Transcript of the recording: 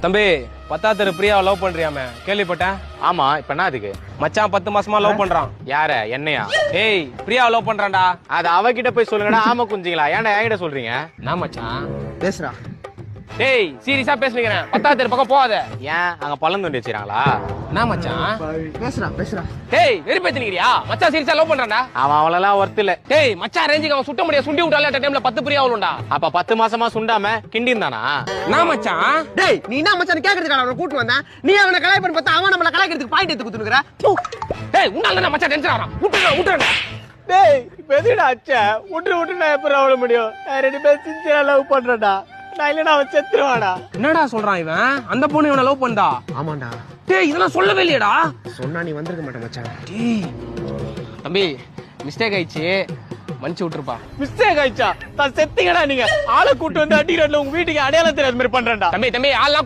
தம்பி 10th பிரியாவை love பண்றியாமே கேள்விப்பட்டேன். ஆமா, இப்ப என்ன அதுக்கு? மச்சான் 10 மாசமா லவ் பண்றான். யார? என்னையா? ஏய் பிரியாவை லவ் பண்றான்டா. அது அவகிட்ட போய் சொல்லுங்கடா. ஆமா குஞ்சிங்களா, ஏன்டா என்கிட்ட சொல்றீங்க? என்ன மச்சான் பேசுறா. டேய் சீரியஸா பேசுறீங்க. 10th பக்கம் போகாத. ஏன் அங்க பழம் தோண்டி வச்சிருக்காங்களா? என்ன மச்சான்? பேசுறா. டேய் வெறுப்பேத்தினிக்கிறியா? மச்சான் சீரியஸா லவ் பண்றான்டா. அவன் அவளெல்லாம் ஒர்த் இல்ல. டேய் மச்சான் ரேஞ்சுக்கு அவன் சுட்ட முடியாது. சுண்டி விட்டால டைம்ல 10 பிரியா அவளுண்டா. அப்ப 10 மாசமா சுண்டாம கிண்டிந்தானா? என்ன மச்சான்? டேய் நீ என்ன மச்சான் கேக்குறதுக்கு அவனை கூட்டி வந்தா? நீ அவனை கலாய் பண்ணி பார்த்தா அவன் நம்மள கலாய்க்கிறதுக்கு பாயிண்ட் எடுத்து குத்துனுக்குற. டேய் உன்னால தான் மச்சான் டென்ஷன் ஆறான். விட்டுறா. டேய் இப்ப எதுடா அச்சா? விட்டு நான் எப்ப அவள முடியும்? நான் 2 பேரும் சின்சியரா லவ் பண்றடா. நான் இல்லனா அவன் செத்துருவாடா. என்னடா சொல்றான் இவன்? அந்த பொண்ணு இவனை லவ் பண்ணா? ஆமாண்டா. டேய் இதெல்லாம் சொல்லவே இல்லையடா. சொன்னா நீ வந்திருக்க மாட்டே மச்சான். டேய் தம்பி மிஸ்டேக் ஆயிடுச்சு, மன்னிச்சு விட்டுருப்பா. மிஸ்டேக் ஆயிச்சா? நான் செத்தீங்கடா நீங்க. ஆளை கூட்டு வந்து அடிக்கிறதுல உங்க வீட்டுக்கு அடையாளம் தெரியாத மாதிரி பண்றேன்டா. தம்பி ஆள்லாம்